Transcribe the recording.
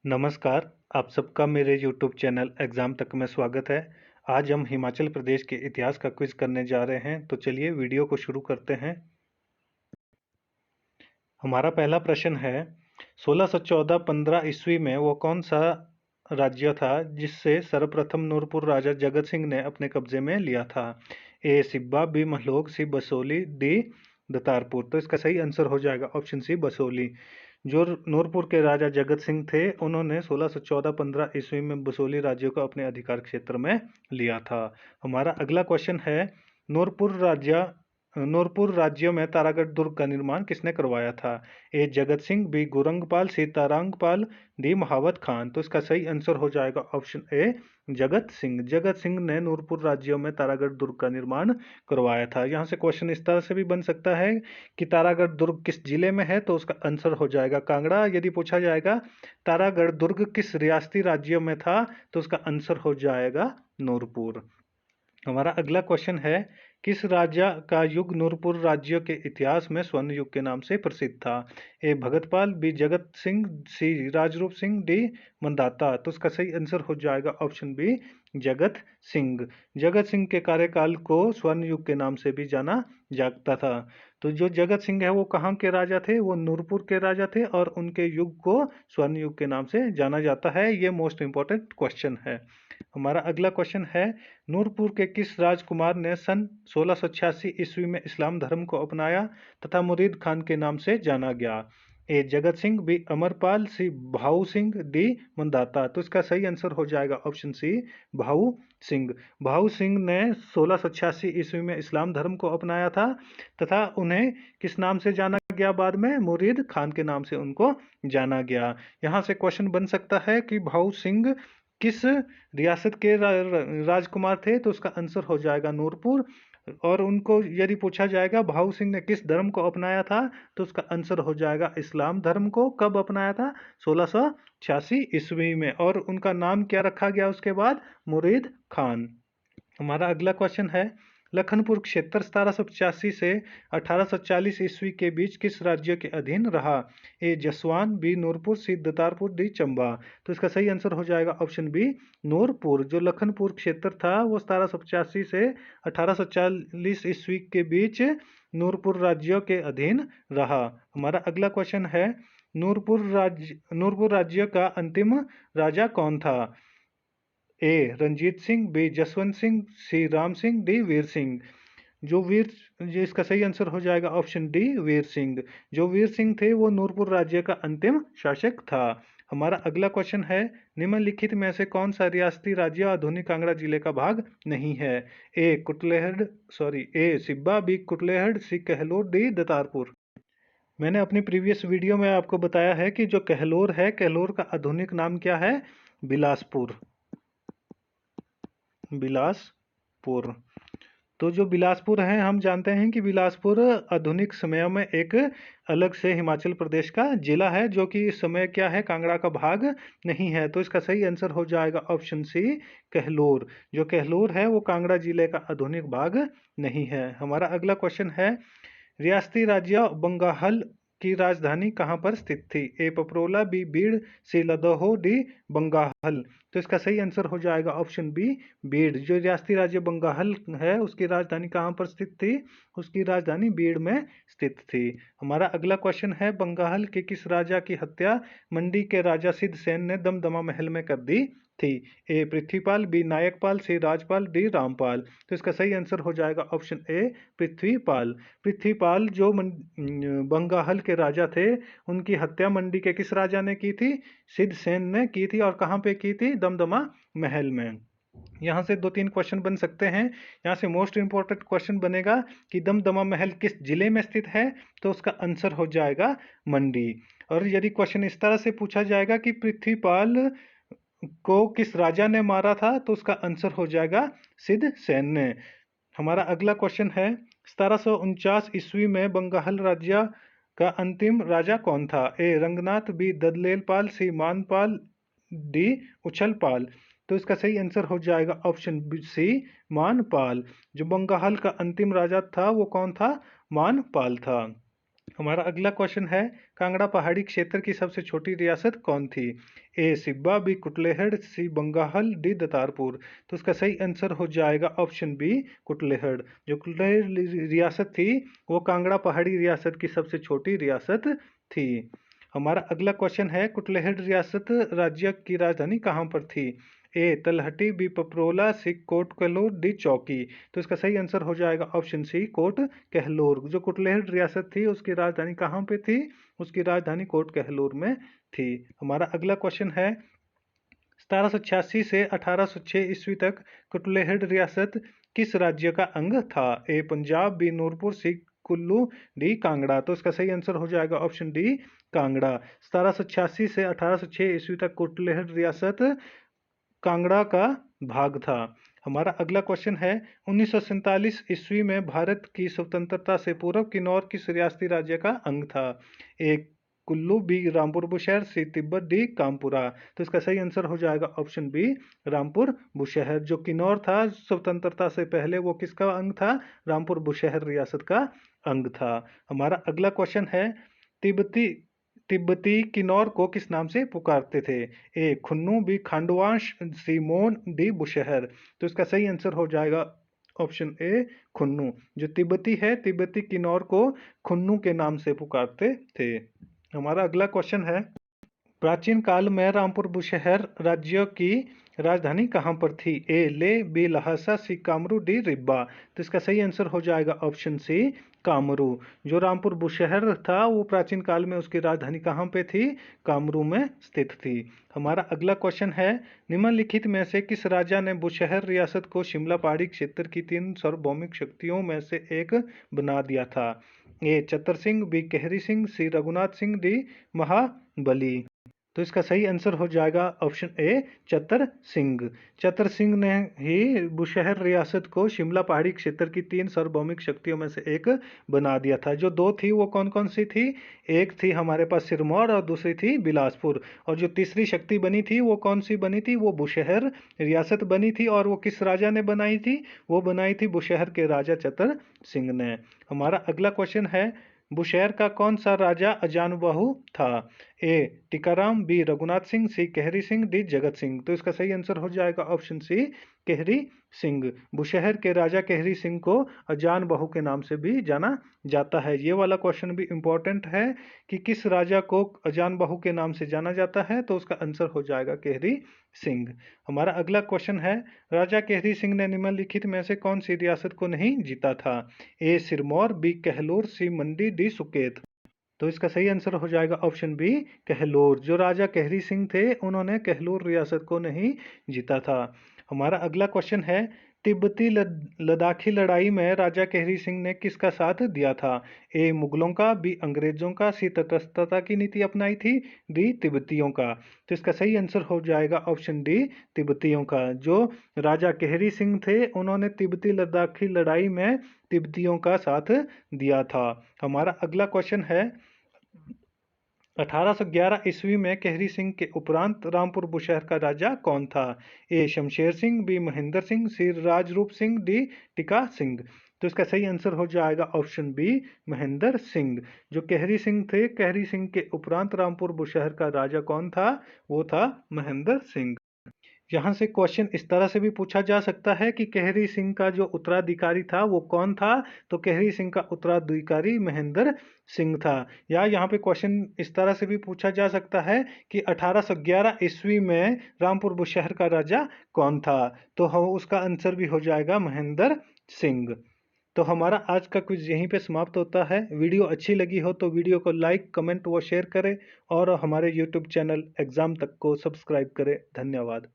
नमस्कार, आप सबका मेरे यूट्यूब चैनल एग्ज़ाम तक में स्वागत है। आज हम हिमाचल प्रदेश के इतिहास का क्विज़ करने जा रहे हैं, तो चलिए वीडियो को शुरू करते हैं। हमारा पहला प्रश्न है, 1614-15 ईस्वी में वो कौन सा राज्य था जिससे सर्वप्रथम नूरपुर राजा जगत सिंह ने अपने कब्जे में लिया था? ए सिब्बा, बी महलोग, सी बसोली, डी दतारपुर। तो इसका सही आंसर हो जाएगा ऑप्शन सी बसोली। जो नूरपुर के राजा जगत सिंह थे, उन्होंने 1614-15 ईस्वी में बसोली राज्य को अपने अधिकार क्षेत्र में लिया था। हमारा अगला क्वेश्चन है, नूरपुर राज्य में तारागढ़ दुर्ग का निर्माण किसने करवाया था? ए जगत सिंह, बी गुरंगपाल, सी तारंगपाल, डी महावत खान। तो इसका सही आंसर हो जाएगा ऑप्शन ए जगत सिंह। जगत सिंह ने नूरपुर राज्यों में तारागढ़ दुर्ग का निर्माण करवाया था। यहाँ से क्वेश्चन इस तरह से भी बन सकता है कि तारागढ़ दुर्ग किस जिले में है, तो उसका आंसर हो जाएगा कांगड़ा। यदि पूछा जाएगा तारागढ़ दुर्ग किस रियासती राज्य में था, तो उसका आंसर हो जाएगा नूरपुर। हमारा अगला क्वेश्चन है, किस राजा का युग नूरपुर राज्य के इतिहास में स्वर्ण युग के नाम से प्रसिद्ध था? ए भगतपाल, बी जगत सिंह, सी राजरूप सिंह, डी मंदाता। तो इसका सही आंसर हो जाएगा ऑप्शन बी जगत सिंह। जगत सिंह के कार्यकाल को स्वर्ण युग के नाम से भी जाना जाता था। तो जो जगत सिंह है वो कहाँ के राजा थे? वो नूरपुर के राजा थे और उनके युग को स्वर्ण युग के नाम से जाना जाता है। ये मोस्ट इंपॉर्टेंट क्वेश्चन है। हमारा अगला क्वेश्चन है, नूरपुर के किस राजकुमार ने सन 1686 ईस्वी में इस्लाम धर्म को अपनाया तथा मुरीद खान के नाम से जाना गया? ए जगत सिंह, बी अमरपाल, सी भाऊ सिंह, डी मंदाता। तो इसका सही आंसर हो जाएगा ऑप्शन सी भाऊ सिंह। भाऊ सिंह ने 1686 ईस्वी में इस्लाम धर्म को अपनाया था तथा उन्हें किस नाम से जाना गया? बाद में मुरीद खान के नाम से उनको जाना गया। यहाँ से क्वेश्चन बन सकता है कि भाऊ सिंह किस रियासत के राजकुमार थे, तो उसका आंसर हो जाएगा नूरपुर। और उनको यदि पूछा जाएगा भाऊ सिंह ने किस धर्म को अपनाया था, तो उसका आंसर हो जाएगा इस्लाम धर्म को। कब अपनाया था? 1686 ईस्वी में। और उनका नाम क्या रखा गया उसके बाद? मुरीद खान। हमारा अगला क्वेश्चन है, लखनपुर क्षेत्र 1785 से 1840 ईस्वी के बीच किस राज्य के अधीन रहा? ए जसवान, बी नूरपुर, सी दतारपुर, डी चंबा। तो इसका सही आंसर हो जाएगा ऑप्शन बी नूरपुर। जो लखनपुर क्षेत्र था वो 1785 से 1840 ईस्वी के बीच नूरपुर राज्य के अधीन रहा। हमारा अगला क्वेश्चन है, नूरपुर राज्य का अंतिम राजा कौन था? ए रंजीत सिंह, बी जसवंत सिंह, सी राम सिंह, डी वीर सिंह। जो इसका सही आंसर हो जाएगा ऑप्शन डी वीर सिंह। जो वीर सिंह थे वो नूरपुर राज्य का अंतिम शासक था। हमारा अगला क्वेश्चन है, निम्नलिखित में से कौन सा रियासती राज्य आधुनिक कांगड़ा जिले का भाग नहीं है? ए सिब्बा, बी कुटलेहड़, सी कहलोर, डी दतारपुर। मैंने अपनी प्रीवियस वीडियो में आपको बताया है कि जो कहलोर है, कहलोर का आधुनिक नाम क्या है? बिलासपुर। बिलासपुर। तो जो बिलासपुर है, हम जानते हैं कि बिलासपुर आधुनिक समय में एक अलग से हिमाचल प्रदेश का जिला है, जो कि इस समय क्या है? कांगड़ा का भाग नहीं है। तो इसका सही आंसर हो जाएगा ऑप्शन सी कहलोर। जो कहलोर है वो कांगड़ा जिले का आधुनिक भाग नहीं है। हमारा अगला क्वेश्चन है, रियासती राज्य बंगाल की राजधानी कहाँ पर स्थित थी? ए पपरोला, बी बीड़, सी लदोहो, डी बंगाल। तो इसका सही आंसर हो जाएगा ऑप्शन बी बीड़। जो रियासती राज्य बंगाल है उसकी राजधानी कहाँ पर स्थित थी? उसकी राजधानी बीड़ में स्थित थी। हमारा अगला क्वेश्चन है, बंगाल के किस राजा की हत्या मंडी के राजा सिद्ध सेन ने दमदमा महल में कर दी थी? ए पृथ्वीपाल, बी नायकपाल, सी राजपाल, डी रामपाल। तो इसका सही आंसर हो जाएगा ऑप्शन ए पृथ्वीपाल। पृथ्वीपाल जो बंगाल के राजा थे, उनकी हत्या मंडी के किस राजा ने की थी? सिद्ध सेन ने की थी। और कहाँ पे की थी? दमदमा महल में। यहाँ से दो तीन क्वेश्चन बन सकते हैं। यहाँ से मोस्ट इंपॉर्टेंट क्वेश्चन बनेगा कि दमदमा महल किस जिले में स्थित है, तो उसका आंसर हो जाएगा मंडी। और यदि क्वेश्चन इस तरह से पूछा जाएगा कि पृथ्वीपाल को किस राजा ने मारा था, तो उसका आंसर हो जाएगा सिद्ध सेन ने। हमारा अगला क्वेश्चन है, 1749 ईस्वी में बंगाल राज्य का अंतिम राजा कौन था? ए रंगनाथ, बी ददलेलपाल, सी मानपाल, डी उछलपाल। तो इसका सही आंसर हो जाएगा ऑप्शन सी मानपाल। जो बंगाल का अंतिम राजा था वो कौन था? मानपाल था। हमारा अगला क्वेश्चन है, कांगड़ा पहाड़ी क्षेत्र की सबसे छोटी रियासत कौन थी? ए सिब्बा, बी कुटलेहड़, सी बंगाल, डी दतारपुर। तो इसका सही आंसर हो जाएगा ऑप्शन बी कुटलेहड़। जो कुटलेहड़ रियासत थी वो कांगड़ा पहाड़ी रियासत की सबसे छोटी रियासत थी। हमारा अगला क्वेश्चन है, कुटलेहड़ रियासत राज्य की राजधानी कहाँ पर थी? ए तलहटी, बी पपरोला, सी कोट कलोर, डी चौकी। तो इसका सही आंसर हो जाएगा ऑप्शन सी कोट कहलोर। जो कुटलेहड़ रियासत थी उसकी राजधानी कहाँ पे थी? उसकी राजधानी कोट कहलोर में थी। हमारा अगला क्वेश्चन है, 1786 से 1806 ईस्वी तक कुटलेहड़ रियासत किस राज्य का अंग था? ए पंजाब, बी नूरपुर, सी कुल्लू, डी कांगड़ा। तो इसका सही आंसर हो जाएगा ऑप्शन डी कांगड़ा। 1786 से 1806 ईस्वी तक कुटलेहड़ रियासत कांगड़ा का भाग था। हमारा अगला क्वेश्चन है, 1947 ईस्वी में भारत की स्वतंत्रता से पूर्व किन्नौर किस रियासती राज्य का अंग था? ए कुल्लू, बी रामपुर बुशहर, सी तिब्बत, डी कामपुरा। तो इसका सही आंसर हो जाएगा ऑप्शन बी रामपुर बुशहर। जो किन्नौर था स्वतंत्रता से पहले वो किसका अंग था? रामपुर बुशहर रियासत का अंग था। हमारा अगला क्वेश्चन है, तिब्बती तिब्बती किन्नौर को किस नाम से पुकारते थे? ए खुन्नू, बी खांडवांश, सी मोन, डी बुशहर। तो इसका सही आंसर हो जाएगा ऑप्शन ए खुन्नू। जो तिब्बती है तिब्बती किन्नौर को खुन्नू के नाम से पुकारते थे। हमारा अगला क्वेश्चन है, प्राचीन काल में रामपुर बुशहर राज्य की राजधानी कहाँ पर थी? ए ले, बी लहासा, सी कामरू, डी रिब्बा। तो इसका सही आंसर हो जाएगा ऑप्शन सी कामरू। जो रामपुर बुशहर था वो प्राचीन काल में उसकी राजधानी कहाँ पे थी? कामरू में स्थित थी। हमारा अगला क्वेश्चन है, निम्नलिखित में से किस राजा ने बुशहर रियासत को शिमला पहाड़ी क्षेत्र की 3 सार्वभौमिक शक्तियों में से एक बना दिया था? ए चतर सिंह, बी केहरी सिंह, सी रघुनाथ सिंह, डी महाबली। तो इसका सही आंसर हो जाएगा ऑप्शन ए चतर सिंह। चतर सिंह ने ही बुशहर रियासत को शिमला पहाड़ी क्षेत्र की 3 सार्वभौमिक शक्तियों में से एक बना दिया था। जो 2 थी वो कौन कौन सी थी? एक थी हमारे पास सिरमौर और दूसरी थी बिलासपुर। और जो तीसरी शक्ति बनी थी वो कौन सी बनी थी? वो बुशहर रियासत बनी थी। और वो किस राजा ने बनाई थी? वो बनाई थी बुशहर के राजा चतर सिंह ने। हमारा अगला क्वेश्चन है, बुशहर का कौन सा राजा अजानबाहु था? ए टीकाराम, बी रघुनाथ सिंह, सी केहरी सिंह, डी जगत सिंह। तो इसका सही आंसर हो जाएगा ऑप्शन सी केहरी सिंह। बुशहर के राजा केहरी सिंह को अजान बहू के नाम से भी जाना जाता है। ये वाला क्वेश्चन भी इंपॉर्टेंट है कि किस राजा को अजान बहू के नाम से जाना जाता है, तो उसका आंसर हो जाएगा केहरी सिंह। हमारा अगला क्वेश्चन है, राजा केहरी सिंह ने निम्नलिखित में से कौन सी रियासत को नहीं जीता था? ए सिरमौर, बी कहलोर, सी मंडी, डी सुकेत। तो इसका सही आंसर हो जाएगा ऑप्शन बी कहलोर। जो राजा केहरी सिंह थे उन्होंने कहलोर रियासत को नहीं जीता था। हमारा अगला क्वेश्चन है, तिब्बती लद्दाखी लड़ाई में राजा केहरी सिंह ने किसका साथ दिया था? ए मुगलों का, बी अंग्रेजों का, सी तटस्थता की नीति अपनाई थी, डी तिब्बतियों का। तो इसका सही आंसर हो जाएगा ऑप्शन डी तिब्बतियों का। जो राजा केहरी सिंह थे उन्होंने तिब्बती लद्दाखी लड़ाई में तिब्बतियों का साथ दिया था। हमारा अगला क्वेश्चन है, 1811 ईस्वी में केहरी सिंह के उपरांत रामपुर बुशहर का राजा कौन था? ए शमशेर सिंह, बी महेंद्र सिंह, सी राजरूप सिंह, डी टिका सिंह। तो इसका सही आंसर हो जाएगा ऑप्शन बी महेंद्र सिंह। जो केहरी सिंह थे, केहरी सिंह के उपरांत रामपुर बुशहर का राजा कौन था? वो था महेंद्र सिंह। यहाँ से क्वेश्चन इस तरह से भी पूछा जा सकता है कि केहरी सिंह का जो उत्तराधिकारी था वो कौन था? तो केहरी सिंह का उत्तराधिकारी महेंद्र सिंह था। या यहाँ पे क्वेश्चन इस तरह से भी पूछा जा सकता है कि 1811 ईस्वी में रामपुर बुशहर का राजा कौन था? तो हम उसका आंसर भी हो जाएगा महेंद्र सिंह। तो हमारा आज का क्विज यहीं पे समाप्त होता है। वीडियो अच्छी लगी हो तो वीडियो को लाइक, कमेंट व शेयर करें और हमारे यूट्यूब चैनल एग्जाम तक को सब्सक्राइब करें। धन्यवाद।